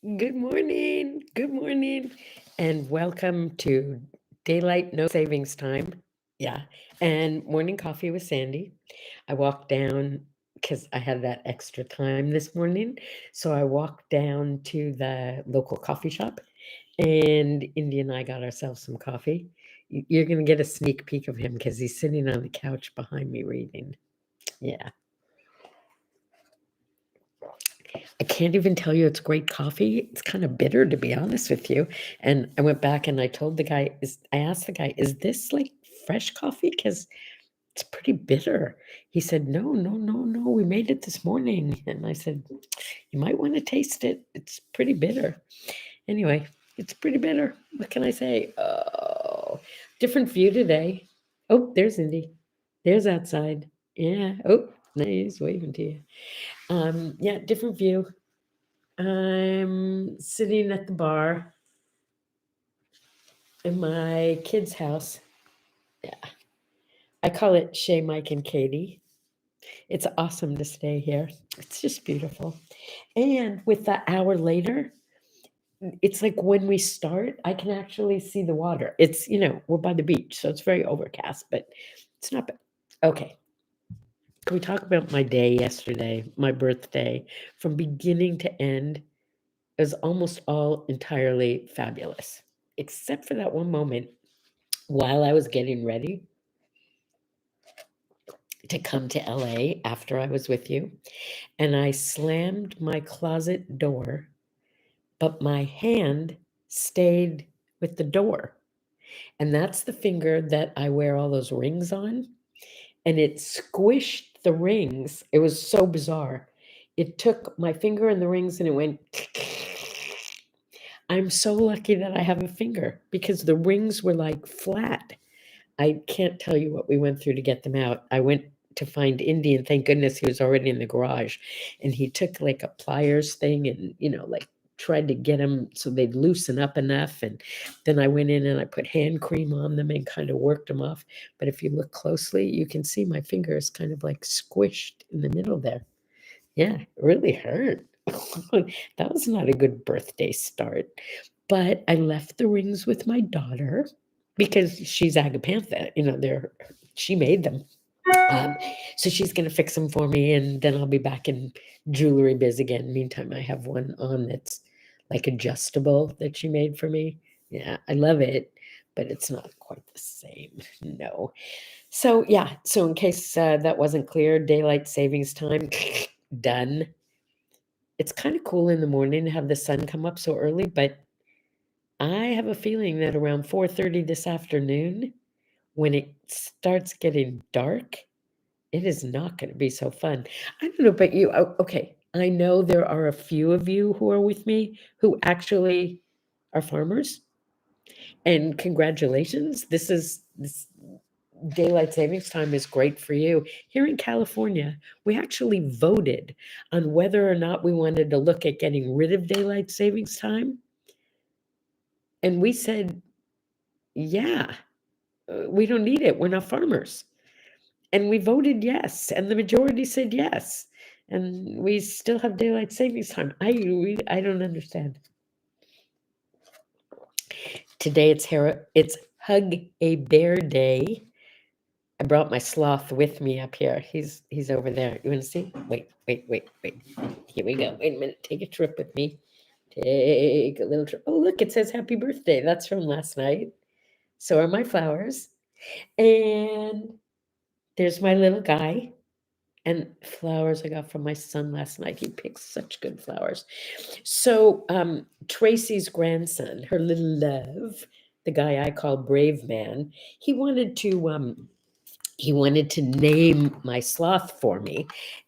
Good morning. Good morning. And welcome to Daylight No Savings Time. Yeah. And morning coffee with Sandy. I walked down because I had that extra time this morning. So I walked down to the local coffee shop and Indy and I got ourselves some coffee. You're going to get a sneak peek of him because he's sitting on the couch behind me reading. Yeah. I can't even tell you it's great coffee. It's kind of bitter, to be honest with you. And I went back and I told the guy, I asked the guy, is this like fresh coffee? Because it's pretty bitter. He said, no, no, no, no. We made it this morning. And I said, you might want to taste it. It's pretty bitter. Anyway, it's pretty bitter. What can I say? Oh, different view today. Oh, there's Indy. There's outside. Yeah. Oh, nice waving to you. Yeah, different view. I'm sitting at the bar in my kid's house. Yeah. I call it Shay, Mike, and Katie. It's awesome to stay here. It's just beautiful. And with the hour later, it's like when we start, I can actually see the water. We're by the beach, so it's very overcast, but it's not bad. Okay. Can we talk about my day yesterday, my birthday, from beginning to end? It was almost all entirely fabulous, except for that one moment while I was getting ready to come to LA after I was with you, and I slammed my closet door, but my hand stayed with the door. And that's the finger that I wear all those rings on. And it squished the rings. It was so bizarre. It took my finger and the rings and it went. I'm so lucky that I have a finger because the rings were like flat. I can't tell you what we went through to get them out. I went to find Indy, and thank goodness he was already in the garage. And he took like a pliers thing and, like tried to get them so they'd loosen up enough. And then I went in and I put hand cream on them and kind of worked them off. But if you look closely, you can see my finger is kind of like squished in the middle there. Yeah, it really hurt. That was not a good birthday start. But I left the rings with my daughter because she's Agapantha. She made them. Um, so she's going to fix them for me, and then I'll be back in jewelry biz again. Meantime, I have one on that's like adjustable that she made for me. Yeah, I love it, but it's not quite the same. No. So, yeah. So, in case that wasn't clear, daylight savings time done. It's kind of cool in the morning to have the sun come up so early, but I have a feeling that around 4:30 this afternoon, when it starts getting dark, it is not going to be so fun. I don't know about you. Okay, I know there are a few of you who are with me who actually are farmers, and congratulations. This daylight savings time is great for you. Here in California, we actually voted on whether or not we wanted to look at getting rid of daylight savings time, and we said, yeah, we don't need it. We're not farmers. And we voted yes, and the majority said yes. And we still have daylight savings time. I don't understand. Today it's Hug a Bear Day. I brought my sloth with me up here. He's over there. You want to see? Wait. Here we go. Wait a minute. Take a trip with me. Take a little trip. Oh, look, it says happy birthday. That's from last night. So are my flowers. And there's my little guy. And flowers I got from my son last night. He picks such good flowers. So Tracy's grandson, her little love, the guy I call Brave Man, he wanted to name my sloth for me.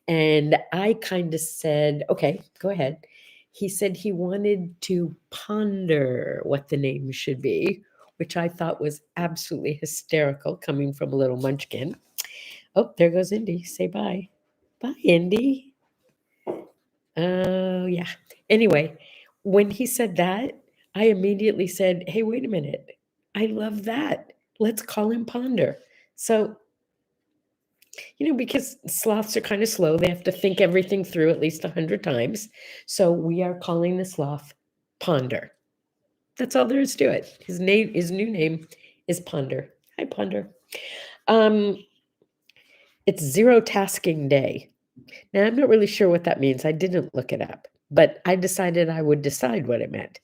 And I kind of said, okay, go ahead. He said he wanted to ponder what the name should be, which I thought was absolutely hysterical coming from a little munchkin. Oh, there goes Indy. Say bye. Bye, Indy. Oh, yeah. Anyway, when he said that, I immediately said, hey, wait a minute. I love that. Let's call him Ponder. So, because sloths are kind of slow, they have to think everything through at least 100 times. So we are calling the sloth Ponder. That's all there is to it. His new name is Ponder. Hi, Ponder. It's zero tasking day. Now, I'm not really sure what that means. I didn't look it up, but I decided I would decide what it meant.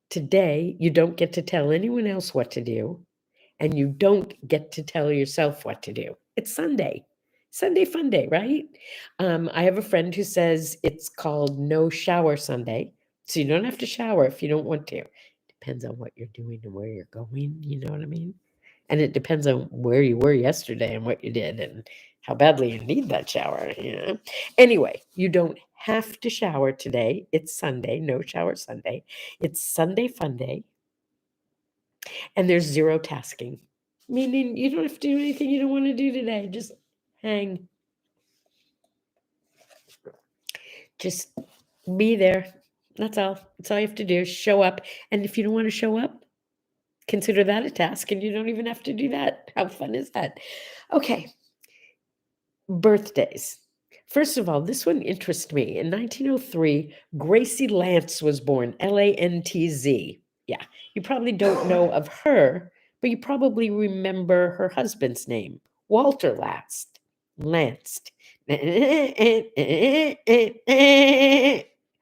Today, you don't get to tell anyone else what to do, and you don't get to tell yourself what to do. It's Sunday. Sunday Funday, right? I have a friend who says it's called No Shower Sunday. So you don't have to shower if you don't want to. Depends on what you're doing and where you're going. You know what I mean? And it depends on where you were yesterday and what you did and how badly you need that shower. You know? Anyway, you don't have to shower today. It's Sunday, No Shower Sunday. It's Sunday Funday. And there's zero tasking, meaning you don't have to do anything you don't want to do today. Just hang. Just be there. That's all. That's all you have to do. Show up. And if you don't want to show up, consider that a task and you don't even have to do that. How fun is that? Okay. Birthdays. First of all, this one interests me. In 1903, Gracie Lantz was born, Lantz. Yeah, you probably don't know of her, but you probably remember her husband's name, Walter Lantz. Lantz.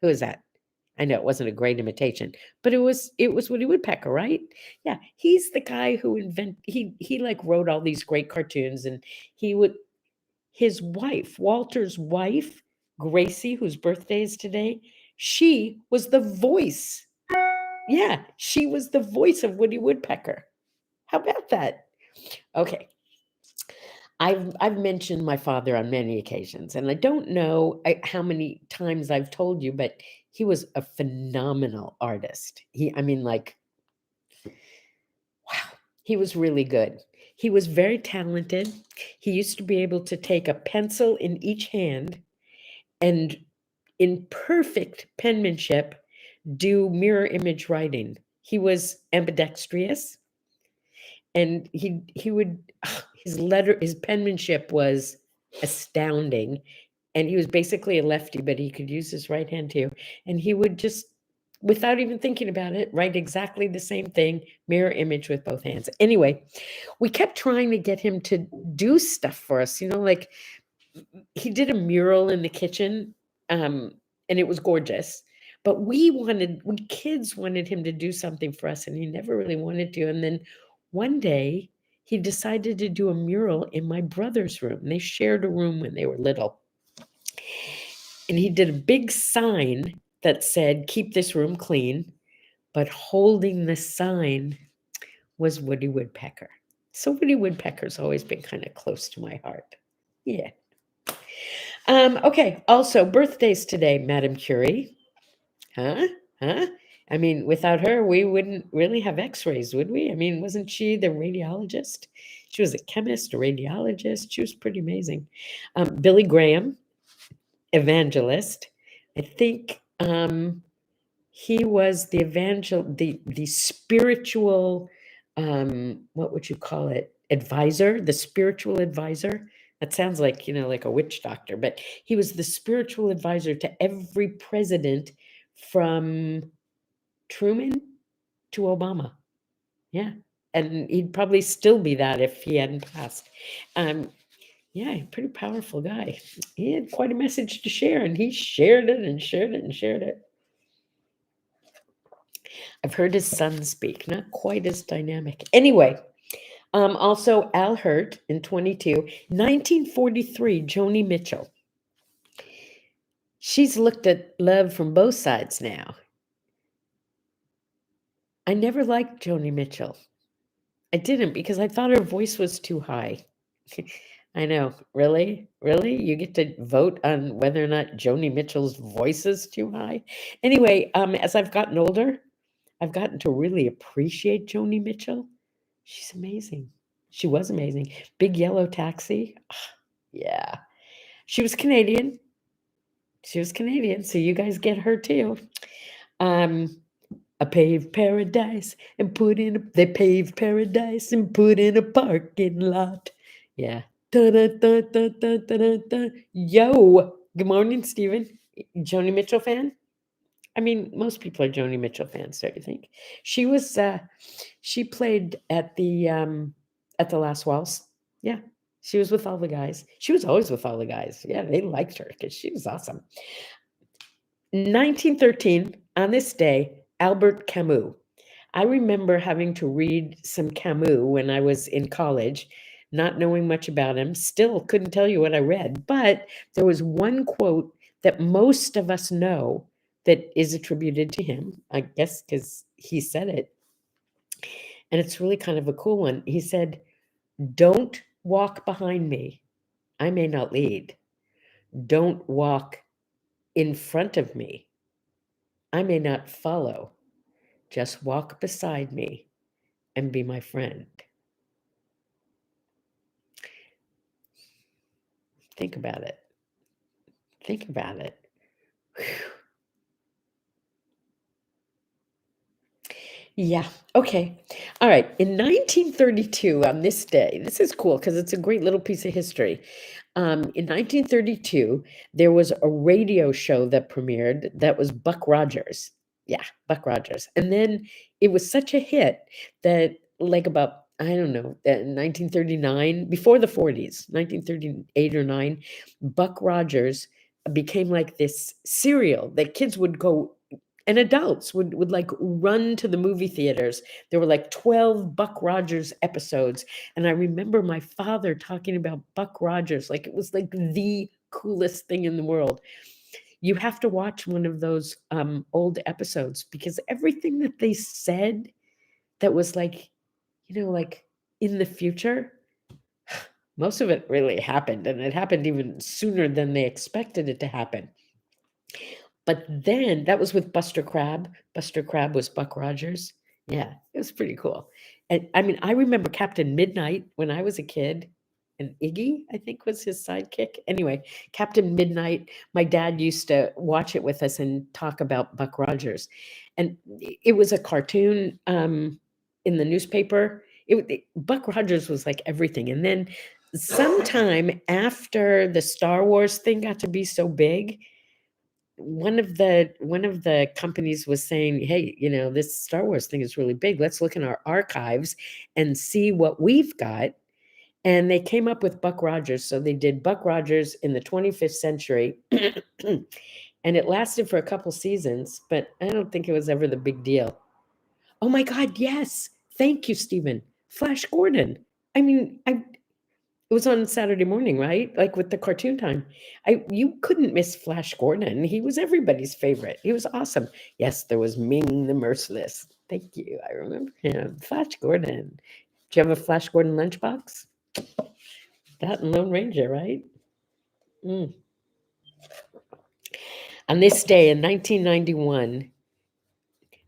Who is that? I know it wasn't a great imitation, but it was Woody Woodpecker, right? Yeah, he's the guy who he like wrote all these great cartoons, and his wife, Walter's wife, Gracie, whose birthday is today, she was the voice. Yeah, she was the voice of Woody Woodpecker. How about that? Okay. I've mentioned my father on many occasions, and I don't know how many times I've told you, but he was a phenomenal artist. Wow, he was really good. He was very talented. He used to be able to take a pencil in each hand and in perfect penmanship do mirror image writing. He was ambidextrous, and he would his penmanship was astounding, and he was basically a lefty, but he could use his right hand too, and he would just, without even thinking about it, write exactly the same thing, mirror image with both hands. Anyway, we kept trying to get him to do stuff for us, like he did a mural in the kitchen, and it was gorgeous, but we kids wanted him to do something for us, and he never really wanted to. And then one day he decided to do a mural in my brother's room. They shared a room when they were little, and he did a big sign that said, "Keep this room clean," but holding the sign was Woody Woodpecker. So Woody Woodpecker's always been kind of close to my heart. Yeah. Okay, also birthdays today, Madame Curie. Huh? Without her, we wouldn't really have x-rays, would we? Wasn't she the radiologist? She was a chemist, a radiologist. She was pretty amazing. Billy Graham, evangelist. I think he was the spiritual, what would you call it? Advisor, the spiritual advisor. That sounds like, like a witch doctor, but he was the spiritual advisor to every president from Truman to Obama. Yeah. And he'd probably still be that if he hadn't passed. Yeah, pretty powerful guy. He had quite a message to share, and he shared it and shared it and shared it. I've heard his son speak, not quite as dynamic. Anyway, also Al Hirt in 1943, Joni Mitchell. She's looked at love from both sides now. I never liked Joni Mitchell. I didn't, because I thought her voice was too high. I know. Really? You get to vote on whether or not Joni Mitchell's voice is too high? Anyway, as I've gotten older, I've gotten to really appreciate Joni Mitchell. She's amazing. She was amazing. Big Yellow Taxi. Yeah. She was Canadian. So you guys get her too. They paved paradise and put in a parking lot. Yeah. Da, da, da, da, da, da, da. Yo. Good morning, Stephen. Joni Mitchell fan? I mean, most people are Joni Mitchell fans, don't you think? She played at the Last Waltz. Yeah. She was with all the guys. She was always with all the guys. Yeah, they liked her because she was awesome. 1913, on this day, Albert Camus. I remember having to read some Camus when I was in college, not knowing much about him. Still couldn't tell you what I read, but there was one quote that most of us know that is attributed to him, I guess because he said it. And it's really kind of a cool one. He said, "Don't walk behind me. I may not lead. Don't walk in front of me. I may not follow. Just walk beside me and be my friend." Think about it. Think about it. Whew. Yeah. Okay. All right. In 1932, on this day, this is cool because it's a great little piece of history. In 1932, there was a radio show that premiered that was Buck Rogers. Yeah, Buck Rogers. And then it was such a hit that, like, about, I don't know, 1939, before the 40s, 1938 or 9, Buck Rogers became like this serial that kids would go, and adults would like run to the movie theaters. There were like 12 Buck Rogers episodes. And I remember my father talking about Buck Rogers like it was like the coolest thing in the world. You have to watch one of those old episodes because everything that they said that was like, like in the future, most of it really happened. And it happened even sooner than they expected it to happen. But then that was with Buster Crabbe. Buster Crabbe was Buck Rogers. Yeah, it was pretty cool. And I mean, I remember Captain Midnight when I was a kid, and Iggy, I think, was his sidekick. Anyway, Captain Midnight, my dad used to watch it with us and talk about Buck Rogers. And it was a cartoon in the newspaper. Buck Rogers was like everything. And then sometime after the Star Wars thing got to be so big, one of the companies was saying, "Hey, this Star Wars thing is really big. Let's look in our archives and see what we've got." And they came up with Buck Rogers. So they did Buck Rogers in the 25th century. And it lasted for a couple seasons, but I don't think it was ever the big deal. Oh my God, yes. Thank you, Stephen. Flash Gordon. I mean, it was on Saturday morning, right? Like with the cartoon time. You couldn't miss Flash Gordon. He was everybody's favorite. He was awesome. Yes, there was Ming the Merciless. Thank you. I remember him. Flash Gordon. Do you have a Flash Gordon lunchbox? That and Lone Ranger, right? Mm. On this day in 1991,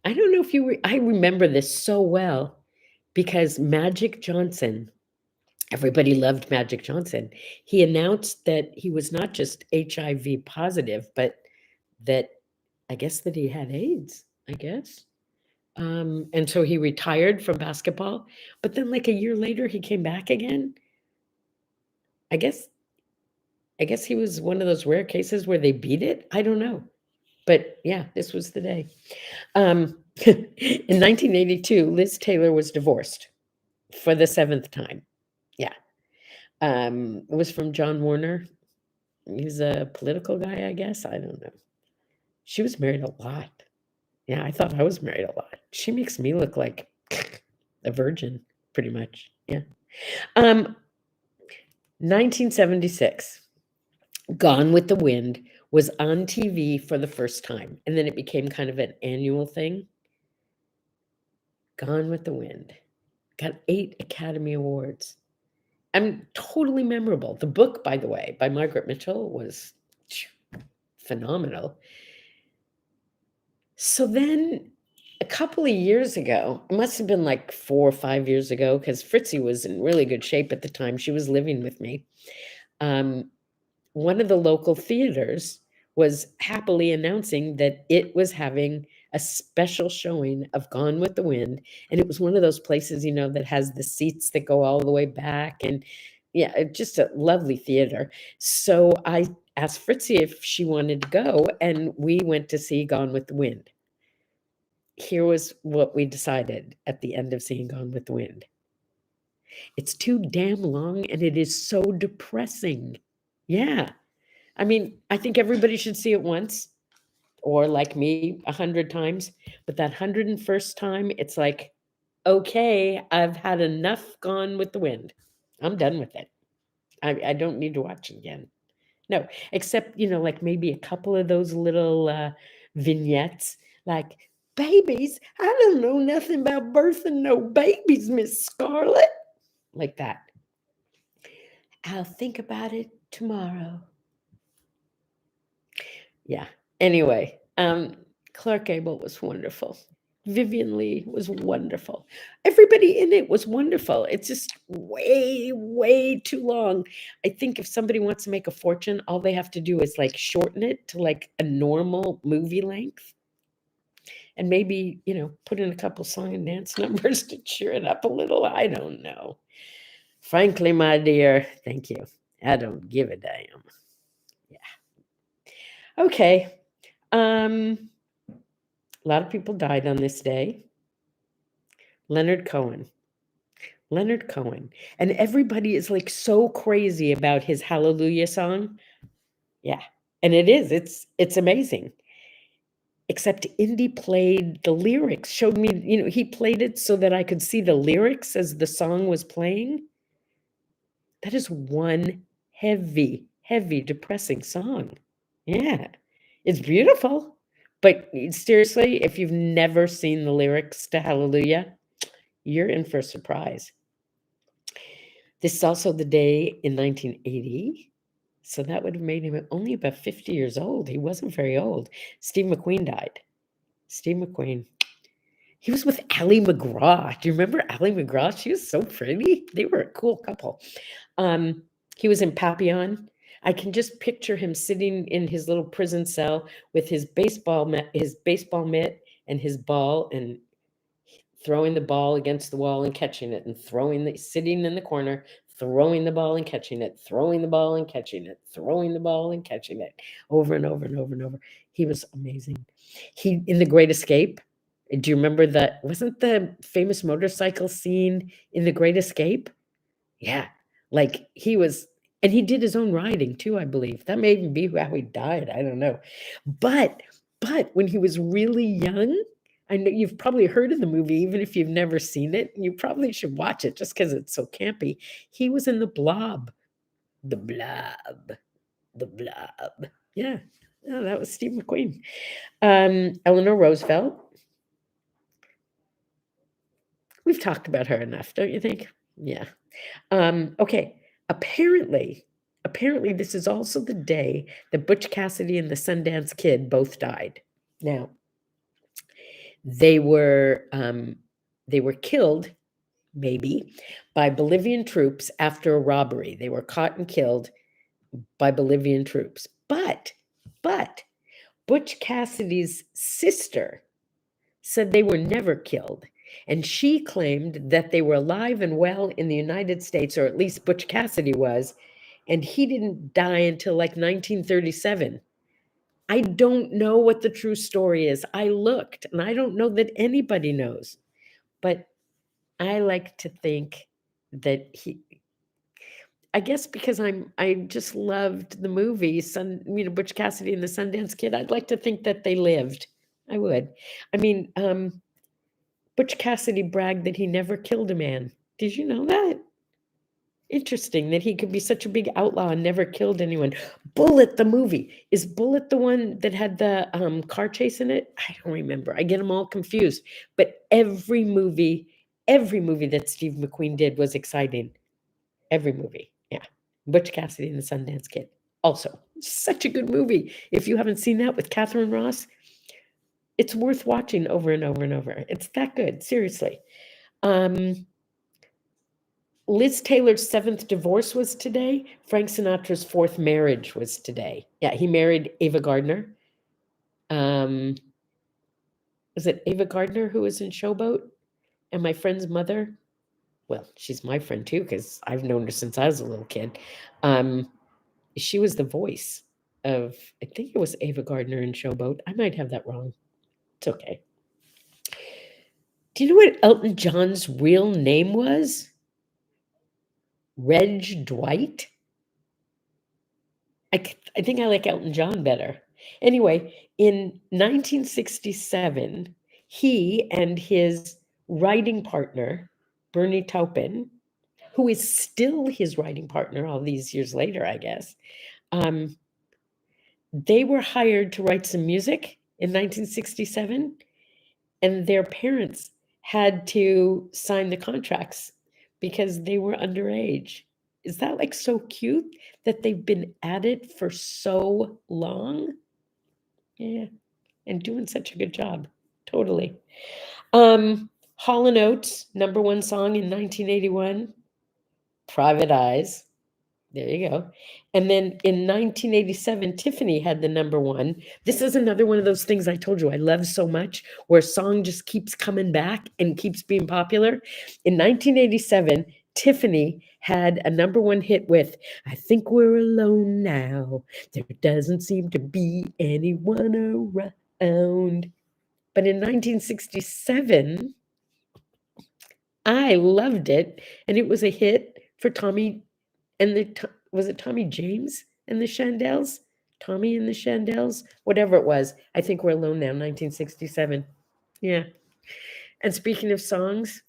I don't know if I remember this so well because Magic Johnson, everybody loved Magic Johnson. He announced that he was not just HIV positive, but that I guess that he had AIDS, I guess. And so he retired from basketball, but then like a year later he came back again. I guess he was one of those rare cases where they beat it. I don't know. But yeah, this was the day. In 1982, Liz Taylor was divorced for the 7th time. Yeah. It was from John Warner. He's a political guy, I guess. I don't know. She was married a lot. Yeah, I thought I was married a lot. She makes me look like a virgin, pretty much. Yeah. 1976, Gone with the Wind was on TV for the first time, and then it became kind of an annual thing. Gone with the Wind got 8 Academy Awards. Totally memorable. The book, by the way, by Margaret Mitchell was phenomenal. So then a couple of years ago, it must have been like 4 or 5 years ago, because Fritzy was in really good shape at the time. She was living with me. One of the local theaters was happily announcing that it was having a special showing of Gone with the Wind. And it was one of those places, that has the seats that go all the way back. And yeah, just a lovely theater. So I asked Fritzy if she wanted to go, and we went to see Gone with the Wind. Here was what we decided at the end of seeing Gone with the Wind. It's too damn long, and it is so depressing. Yeah. I mean, I think everybody should see it once, or like me, 100 times. But that 101st time, it's like, okay, I've had enough Gone with the Wind. I'm done with it. I don't need to watch it again. No, except, like maybe a couple of those little vignettes, like, babies, I don't know nothing about birthing no babies, Miss Scarlett. Like that. I'll think about it tomorrow. Yeah. Anyway, Clark Gable was wonderful. Vivian Lee was wonderful. Everybody in it was wonderful. It's just way, way too long. I think if somebody wants to make a fortune, all they have to do is like shorten it to like a normal movie length. And maybe, put in a couple song and dance numbers to cheer it up a little. I don't know. Frankly, my dear, thank you. I don't give a damn. Yeah. Okay. A lot of people died on this day. Leonard Cohen. And everybody is like so crazy about his Hallelujah song. Yeah. And it is. It's amazing. Except Indy played the lyrics, showed me, he played it so that I could see the lyrics as the song was playing. That is one heavy, heavy, depressing song. Yeah. It's beautiful. But seriously, if you've never seen the lyrics to Hallelujah, you're in for a surprise. This is also the day in 1980. So that would have made him only about 50 years old. He wasn't very old. Steve McQueen died. Steve McQueen. He was with Ally McGraw. Do you remember Ally McGraw? She was so pretty. They were a cool couple. He was in Papillon. I can just picture him sitting in his little prison cell with his baseball mitt and his ball, and throwing the ball against the wall and catching it, and sitting in the corner, throwing the ball and catching it, throwing the ball and catching it, throwing the ball and catching it, over and over and over and over. He was amazing. He, in The Great Escape, do you remember that? Wasn't the famous motorcycle scene in The Great Escape? Yeah. Like he was, and he did his own riding too, I believe. That may even be how he died. I don't know. But when he was really young, I know you've probably heard of the movie, even if you've never seen it. You probably should watch it just because it's so campy. He was in The Blob. The Blob. The Blob. Yeah. Oh, that was Steve McQueen. Eleanor Roosevelt. We've talked about her enough, don't you think? Yeah. Okay. Apparently, this is also the day that Butch Cassidy and the Sundance Kid both died. Now, they were killed, maybe, by Bolivian troops after a robbery. They were caught and killed by Bolivian troops. But Butch Cassidy's sister said they were never killed. And she claimed that they were alive and well in the United States, or at least Butch Cassidy was, and he didn't die until like 1937. I don't know what the true story is. I looked, and I don't know that anybody knows. But I like to think that I guess because I just loved the movie, Butch Cassidy and the Sundance Kid. I'd like to think that they lived. I would. I mean, Butch Cassidy bragged that he never killed a man. Did you know that? Interesting that he could be such a big outlaw and never killed anyone. Bullet, the movie. Is Bullet the one that had the car chase in it? I don't remember. I get them all confused. But every movie that Steve McQueen did was exciting. Every movie. Yeah. Butch Cassidy and the Sundance Kid. Also, such a good movie. If you haven't seen that with Catherine Ross, it's worth watching over and over and over. It's that good, seriously. Liz Taylor's 7th divorce was today. Frank Sinatra's 4th marriage was today. Yeah, he married Ava Gardner. Was it Ava Gardner who was in Showboat? And my friend's mother? Well, she's my friend too, because I've known her since I was a little kid. She was the voice. of, I think it was Ava Gardner in Showboat. I might have that wrong. It's okay. Do you know what Elton John's real name was? Reg Dwight? I think I like Elton John better. Anyway, in 1967, he and his writing partner, Bernie Taupin, who is still his writing partner all these years later, I guess, they were hired to write some music in 1967, and their parents had to sign the contracts because they were underage. Is that like so cute that they've been at it for so long? Yeah, and doing such a good job. Totally. Hall & Oates, number one song in 1981, Private Eyes. There you go. And then in 1987, Tiffany had the number one. This is another one of those things I told you I love so much, where a song just keeps coming back and keeps being popular. In 1987, Tiffany had a number one hit with I Think We're Alone Now. There doesn't seem to be anyone around. But in 1967, I loved it. And it was a hit for Tommy and was it Tommy James and the Shandels? Tommy and the Shandels? Whatever it was. I Think We're Alone Now, 1967. Yeah. And speaking of songs,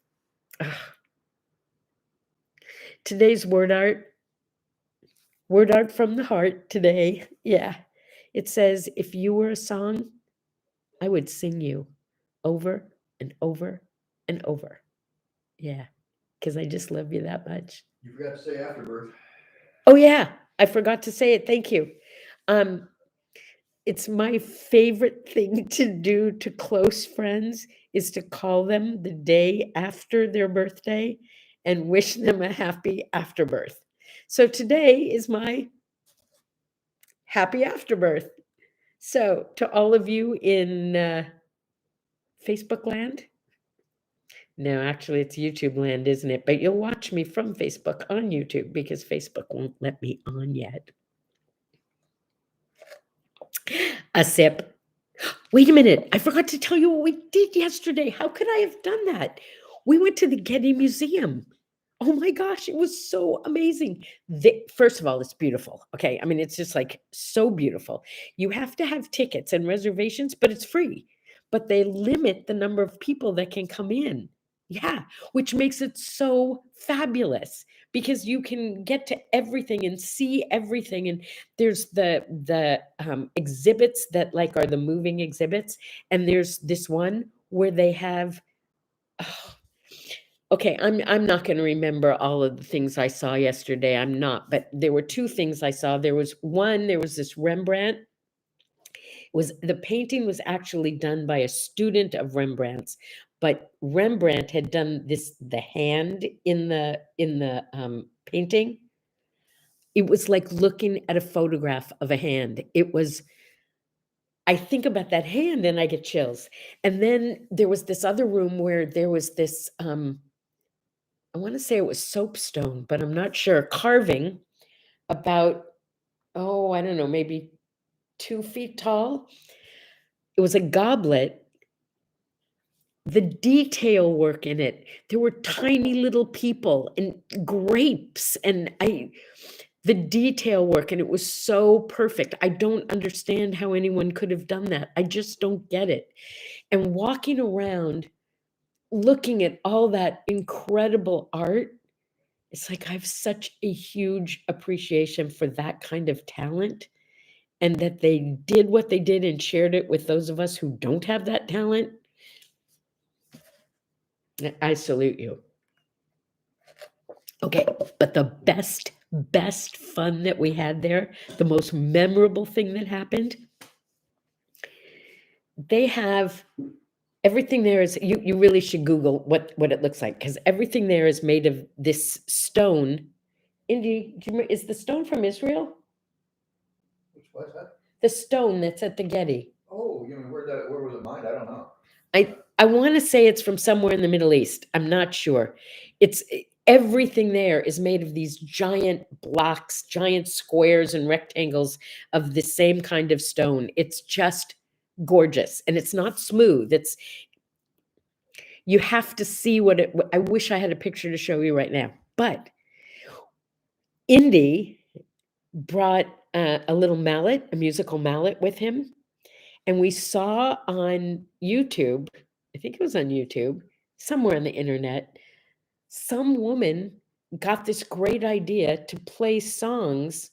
today's word art from the heart today. Yeah. It says, if you were a song, I would sing you over and over and over. Yeah. Because I just love you that much. You forgot to say Afterbirth. Oh, yeah. I forgot to say it. Thank you. It's my favorite thing to do to close friends is to call them the day after their birthday and wish them a happy afterbirth. So today is my happy afterbirth. So to all of you in Facebook land, no, actually it's YouTube land, isn't it? But you'll watch me from Facebook on YouTube because Facebook won't let me on yet. A sip. Wait a minute. I forgot to tell you what we did yesterday. How could I have done that? We went to the Getty Museum. Oh my gosh, it was so amazing. First of all, it's beautiful. Okay. I mean, it's just like so beautiful. You have to have tickets and reservations, but it's free. But they limit the number of people that can come in. Yeah, which makes it so fabulous because you can get to everything and see everything. And there's the exhibits that like are the moving exhibits, and there's this one where they have. Okay, I'm not going to remember all of the things I saw yesterday. I'm not, but there were two things I saw. There was this Rembrandt. The painting was actually done by a student of Rembrandt's, but Rembrandt had done the hand in the painting. It was like looking at a photograph of a hand. I think about that hand and I get chills. And then there was this other room where there was this, I want to say it was soapstone, but I'm not sure, carving about, I don't know, maybe 2 feet tall. It was a goblet. The detail work in it, there were tiny little people and grapes and the detail work, and it was so perfect. I don't understand how anyone could have done that. I just don't get it. And walking around, looking at all that incredible art, it's like I have such a huge appreciation for that kind of talent, and that they did what they did and shared it with those of us who don't have that talent. I salute you. Okay, but the best fun that we had there, the most memorable thing that happened, they have everything there is, you really should Google what it looks like, because everything there is made of this stone. Indy, is the stone from Israel? What's that? The stone that's at the Getty. Oh, you mean where was it mined? I don't know. I want to say it's from somewhere in the Middle East. I'm not sure. It's Everything there is made of these giant blocks, giant squares and rectangles of the same kind of stone. It's just gorgeous. And it's not smooth. You have to see I wish I had a picture to show you right now. But Indy brought a little mallet, a musical mallet with him. And we saw on YouTube, I think it was on YouTube, somewhere on the internet, some woman got this great idea to play songs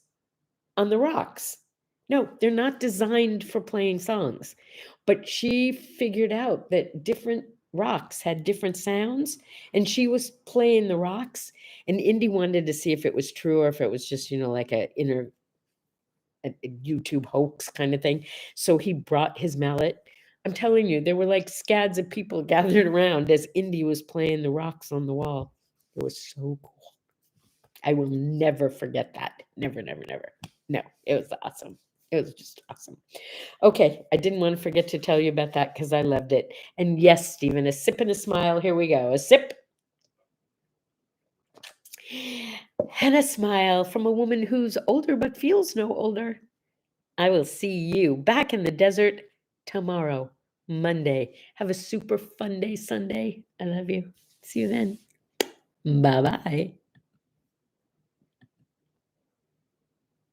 on the rocks. No, they're not designed for playing songs, but she figured out that different rocks had different sounds, and she was playing the rocks. And Indy wanted to see if it was true or if it was just, like a YouTube hoax kind of thing. So he brought his mallet. I'm telling you, there were like scads of people gathered around as Indy was playing the rocks on the wall. It was so cool. I will never forget that. Never, never, never. No, it was awesome. It was just awesome. Okay, I didn't want to forget to tell you about that because I loved it. And yes, Stephen, a sip and a smile. Here we go. A sip and a smile from a woman who's older but feels no older. I will see you back in the desert tomorrow, Monday. Have a super fun day, Sunday. I love you. See you then. Bye-bye.